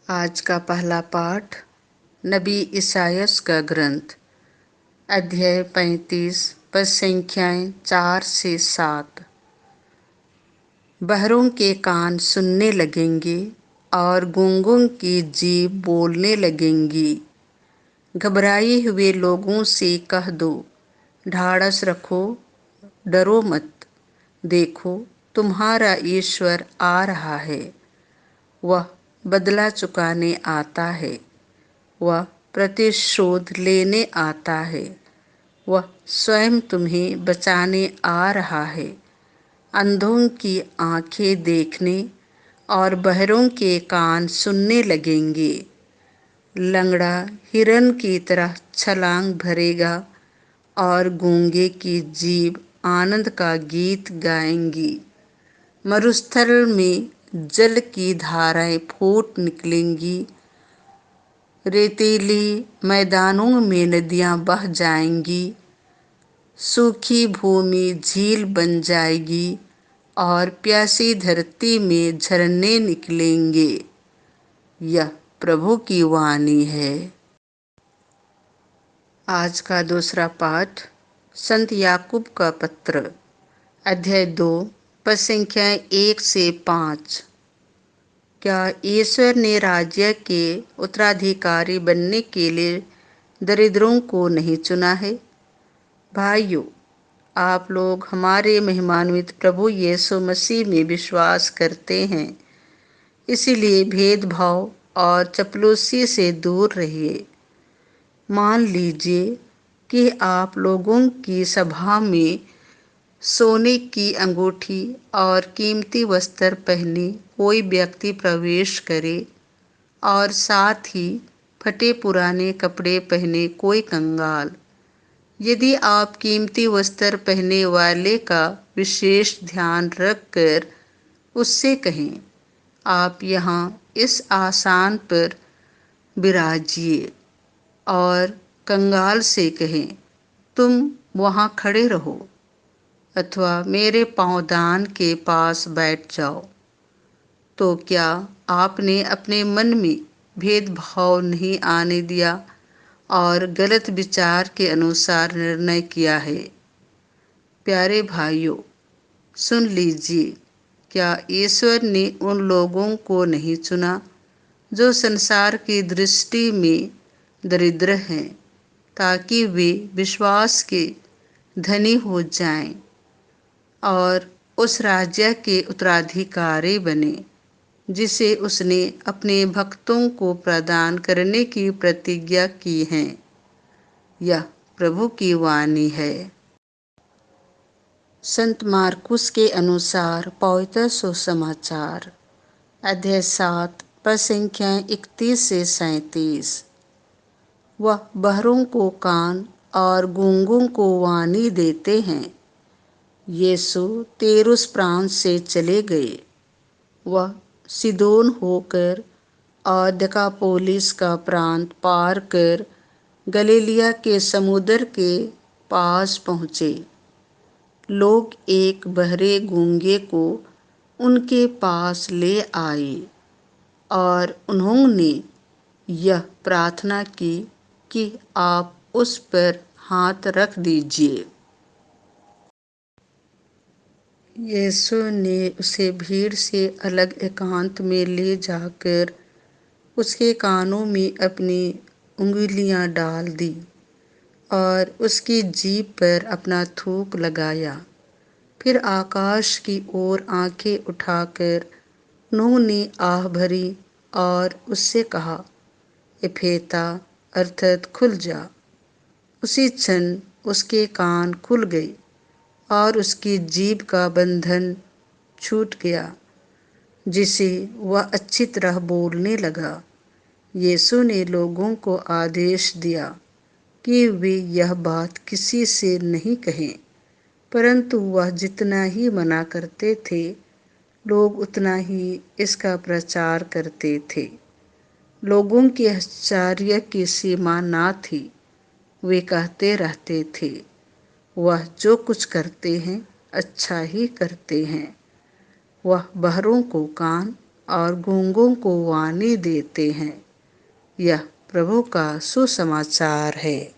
आज का पहला पाठ नबी इसायास का ग्रंथ अध्याय 35 पद संख्याएं 4 से 7। बहरों के कान सुनने लगेंगे और गूंगों की जीभ बोलने लगेंगी। घबराए हुए लोगों से कह दो, ढाढ़स रखो, डरो मत। देखो, तुम्हारा ईश्वर आ रहा है। वह बदला चुकाने आता है। वह प्रतिशोध लेने आता है। वह स्वयं तुम्हें बचाने आ रहा है। अंधों की आंखें देखने और बहरों के कान सुनने लगेंगे। लंगड़ा हिरन की तरह छलांग भरेगा और गूंगे की जीभ आनंद का गीत गाएंगी। मरुस्थल में जल की धाराएं फूट निकलेंगी। रेतीली मैदानों में नदियां बह जाएंगी। सूखी भूमि झील बन जाएगी और प्यासी धरती में झरने निकलेंगे। यह प्रभु की वाणी है। आज का दूसरा पाठ संत याकूब का पत्र अध्याय 2 पद संख्या 1 से 5। क्या ईश्वर ने राज्य के उत्तराधिकारी बनने के लिए दरिद्रों को नहीं चुना है? भाइयों, आप लोग हमारे महिमान्वित प्रभु यीशु मसीह में विश्वास करते हैं, इसीलिए भेदभाव और चपलूसी से दूर रहिए। मान लीजिए कि आप लोगों की सभा में सोने की अंगूठी और कीमती वस्त्र पहने कोई व्यक्ति प्रवेश करे और साथ ही फटे पुराने कपड़े पहने कोई कंगाल। यदि आप कीमती वस्त्र पहनने वाले का विशेष ध्यान रखकर उससे कहें, आप यहाँ इस आसन पर विराजिए, और कंगाल से कहें, तुम वहाँ खड़े रहो, अथवा मेरे पाँवदान के पास बैठ जाओ, तो क्या आपने अपने मन में भेदभाव नहीं आने दिया और गलत विचार के अनुसार निर्णय किया है? प्यारे भाइयों, सुन लीजिए, क्या ईश्वर ने उन लोगों को नहीं चुना जो संसार की दृष्टि में दरिद्र हैं, ताकि वे विश्वास के धनी हो जाएं और उस राज्य के उत्तराधिकारी बने जिसे उसने अपने भक्तों को प्रदान करने की प्रतिज्ञा की है। यह प्रभु की वाणी है। संत मार्कुस के अनुसार पवित्र सुसमाचार अध्याय 7 पद संख्या 31 से 37। वह बहरों को कान और गूंगों को वाणी देते हैं। यीशु तेरुस प्रांत से चले गए। वह सिदोन होकर और देकापोलिस का प्रांत पार कर गलीलिया के समुद्र के पास पहुँचे। लोग एक बहरे गूंगे को उनके पास ले आए और उन्होंने यह प्रार्थना की कि आप उस पर हाथ रख दीजिए। यीशु ने उसे भीड़ से अलग एकांत में ले जाकर उसके कानों में अपनी उंगलियां डाल दी और उसकी जीभ पर अपना थूक लगाया। फिर आकाश की ओर आंखें उठाकर उन्होंने आह भरी और उससे कहा, एफेता, अर्थात खुल जा। उसी क्षण उसके कान खुल गए और उसकी जीभ का बंधन छूट गया, जिसे वह अच्छी तरह बोलने लगा। यीशु ने लोगों को आदेश दिया कि वे यह बात किसी से नहीं कहें, परंतु वह जितना ही मना करते थे, लोग उतना ही इसका प्रचार करते थे। लोगों के आश्चर्य की सीमा ना थी। वे कहते रहते थे, वह जो कुछ करते हैं अच्छा ही करते हैं। वह बहरों को कान और गूंगों को वाणी देते हैं। यह प्रभु का सुसमाचार है।